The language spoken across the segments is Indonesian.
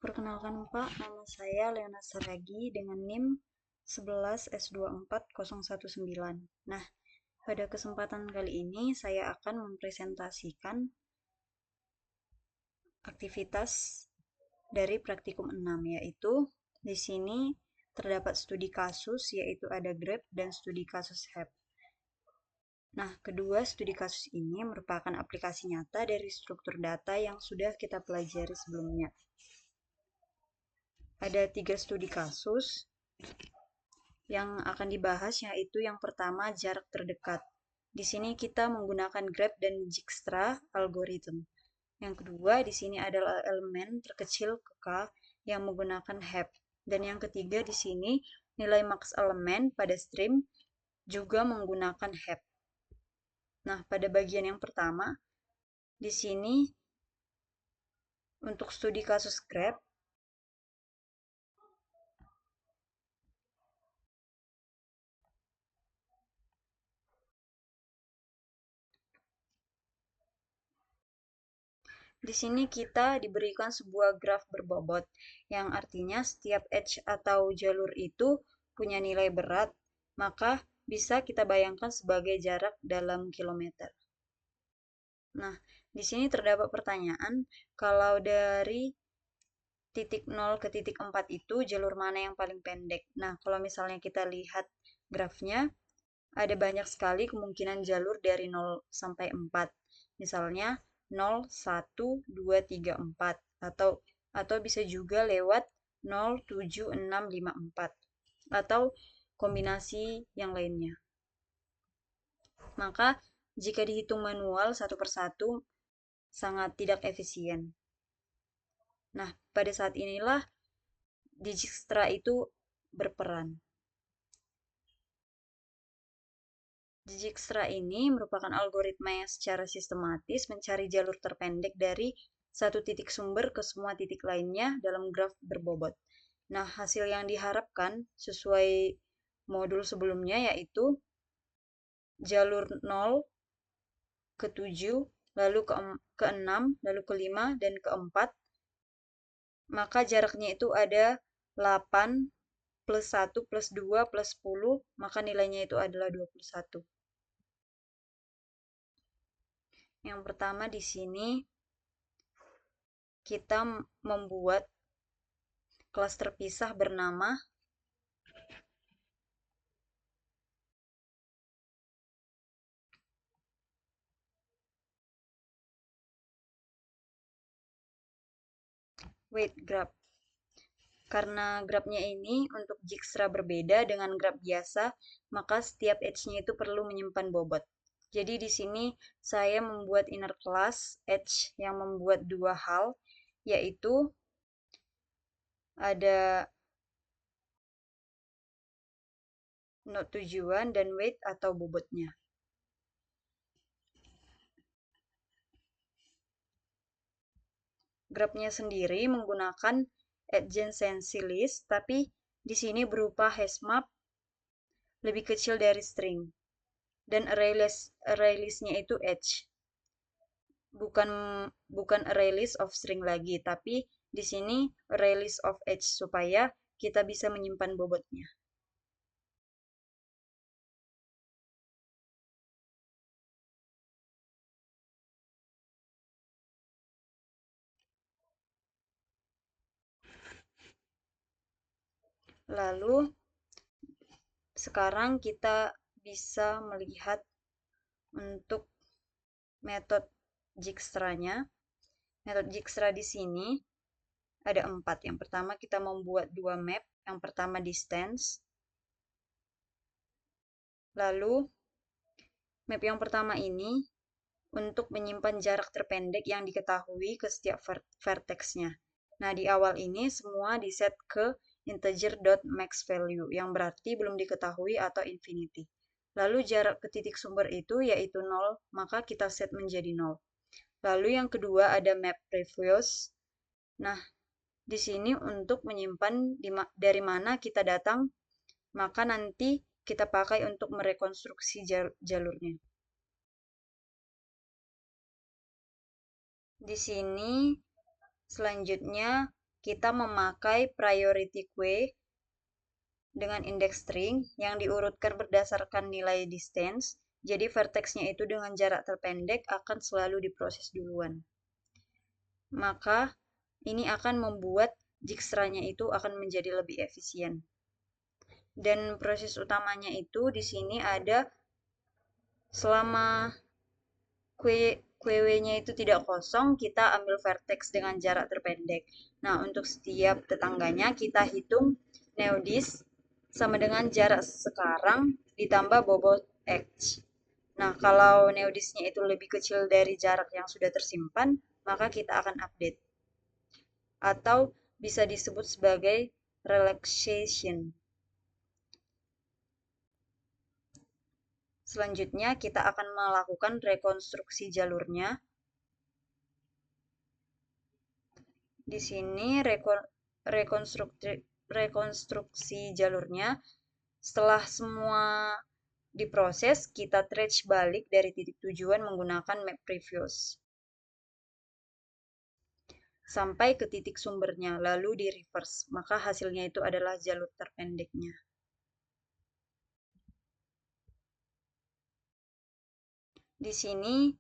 Perkenalkan Pak, nama saya Leona Saragi dengan NIM 11S24019. Nah, pada kesempatan kali ini saya akan mempresentasikan aktivitas dari praktikum 6, yaitu di sini terdapat studi kasus, yaitu ada GRAB dan studi kasus HEP. Nah, kedua studi kasus ini merupakan aplikasi nyata dari struktur data yang sudah kita pelajari sebelumnya. Ada 3 studi kasus yang akan dibahas, yaitu yang pertama jarak terdekat. Di sini kita menggunakan Grab dan Dijkstra algorithm. Yang kedua, di sini adalah elemen terkecil ke K yang menggunakan HEP. Dan yang ketiga di sini nilai maks elemen pada stream juga menggunakan HEP. Nah, pada bagian yang pertama, di sini untuk studi kasus Grab, di sini kita diberikan sebuah graf berbobot, yang artinya setiap edge atau jalur itu punya nilai berat, maka bisa kita bayangkan sebagai jarak dalam kilometer. Nah, di sini terdapat pertanyaan, kalau dari titik 0 ke titik 4 itu jalur mana yang paling pendek? Nah, kalau misalnya kita lihat grafnya, ada banyak sekali kemungkinan jalur dari 0 sampai 4. Misalnya 0, 1, 2, 3, 4. Atau bisa juga lewat 0, 7, 6, 5, 4. Atau kombinasi yang lainnya. Maka jika dihitung manual satu persatu sangat tidak efisien. Nah, pada saat inilah Dijkstra itu berperan. Dijkstra ini merupakan algoritma yang secara sistematis mencari jalur terpendek dari satu titik sumber ke semua titik lainnya dalam graf berbobot. Nah, hasil yang diharapkan sesuai modul sebelumnya yaitu jalur 0 ke 7, lalu ke 6, lalu ke 5, dan ke 4. Maka jaraknya itu ada 8 plus 1 plus 2 plus 10, maka nilainya itu adalah 21. Yang pertama di sini kita membuat kelas terpisah bernama weight graph. Karena grafnya ini untuk Dijkstra berbeda dengan graf biasa, maka setiap edge-nya itu perlu menyimpan bobot. Jadi di sini saya membuat inner class edge yang membuat dua hal, yaitu ada node tujuan dan weight atau bobotnya. Grafnya sendiri menggunakan adjacency list, tapi di sini berupa hashmap lebih kecil dari string. Dan array list-nya itu edge. Bukan array list of string lagi, tapi di sini array list of edge supaya kita bisa menyimpan bobotnya. Lalu sekarang kita bisa melihat untuk metode Dijkstra-nya. Metode Dijkstra di sini ada 4. Yang pertama kita membuat 2 map. Yang pertama distance. Lalu map yang pertama ini untuk menyimpan jarak terpendek yang diketahui ke setiap vertex-nya. Nah, di awal ini semua diset ke integer.maxValue yang berarti belum diketahui atau infinity. Lalu jarak ke titik sumber itu yaitu 0, maka kita set menjadi 0. Lalu yang kedua ada map previous. Nah, di sini untuk menyimpan dari mana kita datang, maka nanti kita pakai untuk merekonstruksi jalurnya. Di sini selanjutnya kita memakai priority queue dengan index string yang diurutkan berdasarkan nilai distance. Jadi vertexnya itu dengan jarak terpendek akan selalu diproses duluan. Maka ini akan membuat Dijkstra-nya itu akan menjadi lebih efisien. Dan proses utamanya itu di sini ada selama QW-nya itu tidak kosong, kita ambil vertex dengan jarak terpendek. Nah, untuk setiap tetangganya kita hitung neodis sama dengan jarak sekarang ditambah bobot X. Nah, kalau neodisnya itu lebih kecil dari jarak yang sudah tersimpan, maka kita akan update. Atau bisa disebut sebagai relaxation. Selanjutnya, kita akan melakukan rekonstruksi jalurnya. Di sini rekonstruksi jalurnya, setelah semua diproses, kita trace balik dari titik tujuan menggunakan map previous sampai ke titik sumbernya, lalu di reverse. Maka hasilnya itu adalah jalur terpendeknya. Di sini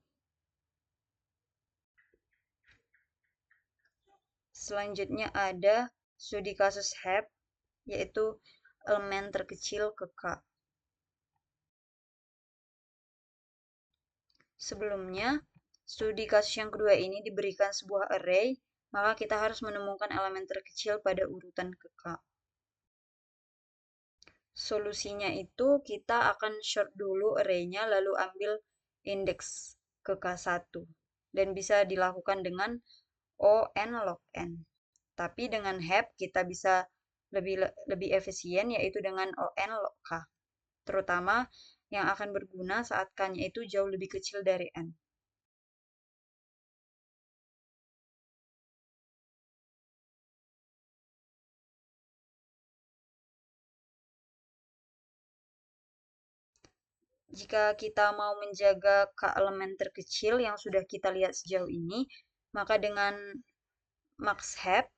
selanjutnya ada studi kasus HEP, yaitu elemen terkecil ke K. Sebelumnya, studi kasus yang kedua ini diberikan sebuah array, maka kita harus menemukan elemen terkecil pada urutan ke K. Solusinya itu kita akan short dulu array-nya lalu ambil indeks ke K1. Dan bisa dilakukan dengan ON log N. Tapi dengan HEP kita bisa lebih efisien yaitu dengan ON log K. Terutama yang akan berguna saat K-nya itu jauh lebih kecil dari N. Jika kita mau menjaga K elemen terkecil yang sudah kita lihat sejauh ini, maka dengan max HEP,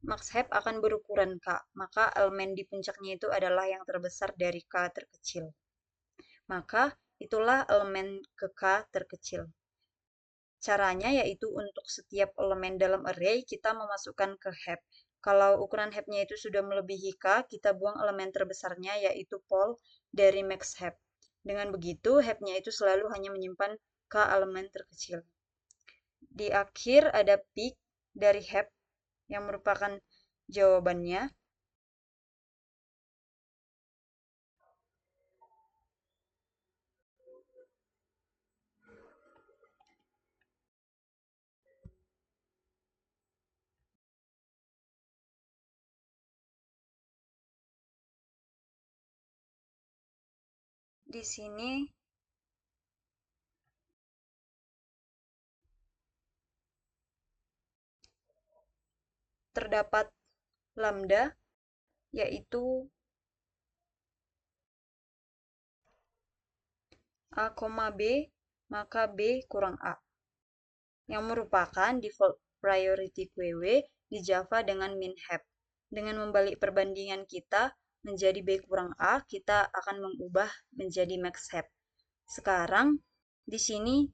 max HEP akan berukuran K. Maka elemen di puncaknya itu adalah yang terbesar dari K terkecil. Maka itulah elemen ke K terkecil. Caranya yaitu untuk setiap elemen dalam array kita memasukkan ke heap. Kalau ukuran heapnya itu sudah melebihi K, kita buang elemen terbesarnya yaitu pol dari max heap. Dengan begitu, heapnya itu selalu hanya menyimpan K elemen terkecil. Di akhir ada peak dari heap yang merupakan jawabannya. Di sini terdapat lambda, yaitu A, B, maka B kurang A, yang merupakan default priority QW di Java dengan min heap. Dengan membalik perbandingan kita menjadi B kurang A, kita akan mengubah menjadi max heap. Sekarang, di sini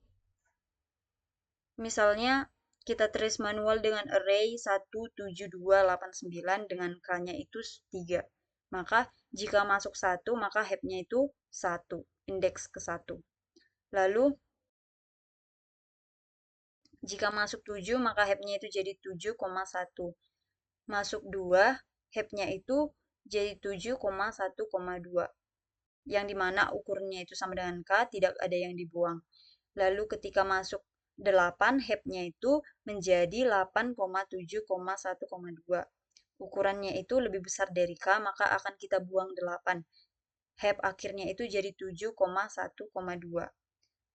misalnya kita trace manual dengan array 17289 dengan K-nya itu 3. Maka jika masuk 1, maka heap-nya itu 1, indeks ke 1. Lalu jika masuk 7, maka heap-nya itu jadi 7,1. Masuk 2, heap-nya itu jadi 7,1,2. Yang dimana ukurnya itu sama dengan K, tidak ada yang dibuang. Lalu ketika masuk 8, heap-nya itu menjadi 8,7,1,2. Ukurannya itu lebih besar dari K, maka akan kita buang 8. Heap akhirnya itu jadi 7,1,2.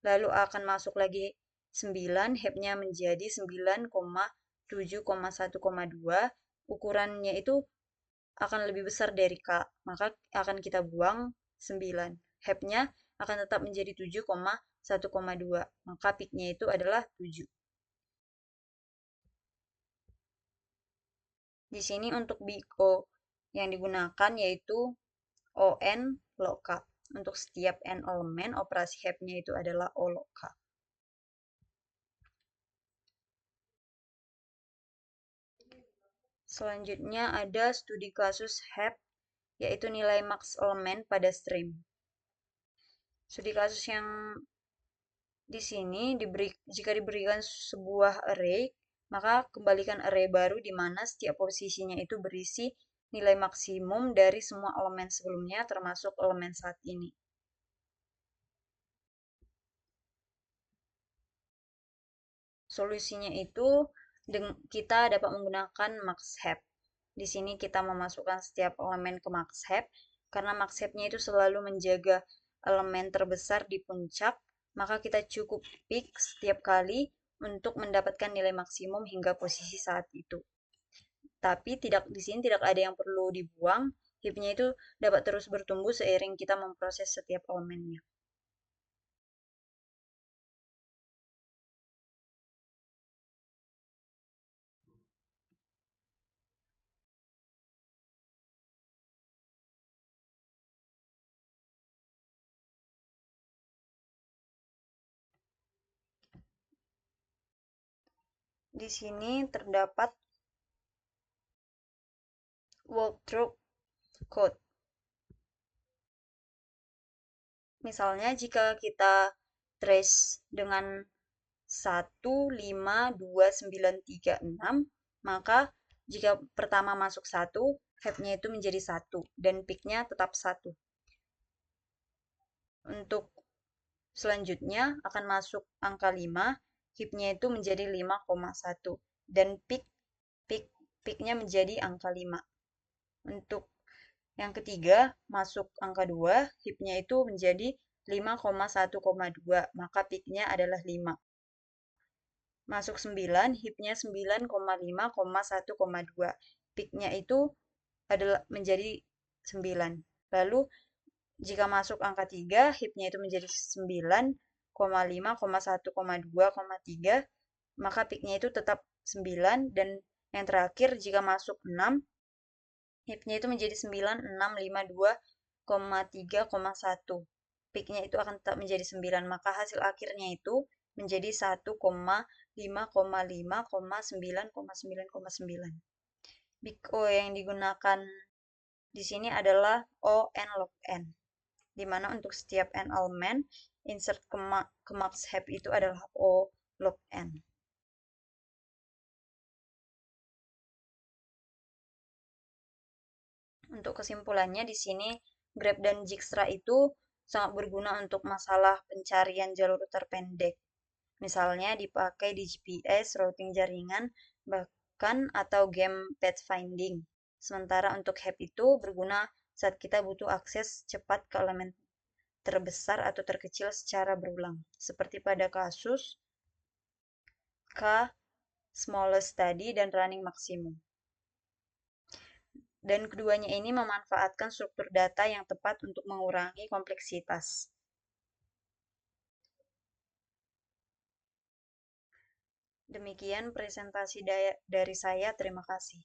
Lalu akan masuk lagi 9, heapnya menjadi 9,7,1,2. Ukurannya itu akan lebih besar dari K, maka akan kita buang 9. Heapnya akan tetap menjadi 7,1,2, maka peak-nya itu adalah 7. Di sini untuk big O yang digunakan yaitu ON loka. Untuk setiap N elemen, operasi heap-nya itu adalah O loka. Selanjutnya ada studi kasus heap, yaitu nilai max elemen pada stream. Studi kasus yang di sini jika diberikan sebuah array, maka kembalikan array baru di mana setiap posisinya itu berisi nilai maksimum dari semua elemen sebelumnya termasuk elemen saat ini. Solusinya itu kita dapat menggunakan max heap. Di sini kita memasukkan setiap elemen ke max heap karena max heap-nya itu selalu menjaga elemen terbesar di puncak, maka kita cukup pick setiap kali untuk mendapatkan nilai maksimum hingga posisi saat itu. Tapi di sini tidak ada yang perlu dibuang, heap-nya itu dapat terus bertumbuh seiring kita memproses setiap elemennya. Di sini terdapat walkthrough code. Misalnya jika kita trace dengan 1, 5, 2, 9, 3, 6, maka jika pertama masuk 1, heap-nya itu menjadi 1 dan peak-nya tetap 1. Untuk selanjutnya akan masuk angka 5, heap-nya itu menjadi 5,1 dan peak-nya menjadi angka 5. Untuk yang ketiga, masuk angka 2, heap-nya itu menjadi 5,1,2, maka peak-nya adalah 5. Masuk 9, heap-nya 9,5,1,2. Peak-nya itu adalah menjadi 9. Lalu jika masuk angka 3, heap-nya itu menjadi 9,5,1,2,3, maka peak-nya itu tetap 9. Dan yang terakhir, jika masuk 6, heap-nya itu menjadi 9,652,3,1. Peak-nya itu akan tetap menjadi 9, maka hasil akhirnya itu menjadi 1,5,5,9,9,9. Big O yang digunakan di sini adalah O n log n, di mana untuk setiap n elemen, insert ke max heap itu adalah O log n. Untuk kesimpulannya di sini Grep dan Dijkstra itu sangat berguna untuk masalah pencarian jalur terpendek. Misalnya dipakai di GPS, routing jaringan, bahkan atau game pathfinding. Sementara untuk HAP itu berguna saat kita butuh akses cepat ke elemen terbesar atau terkecil secara berulang. Seperti pada kasus K, smallest tadi, dan running maximum. Dan keduanya ini memanfaatkan struktur data yang tepat untuk mengurangi kompleksitas. Demikian presentasi dari saya. Terima kasih.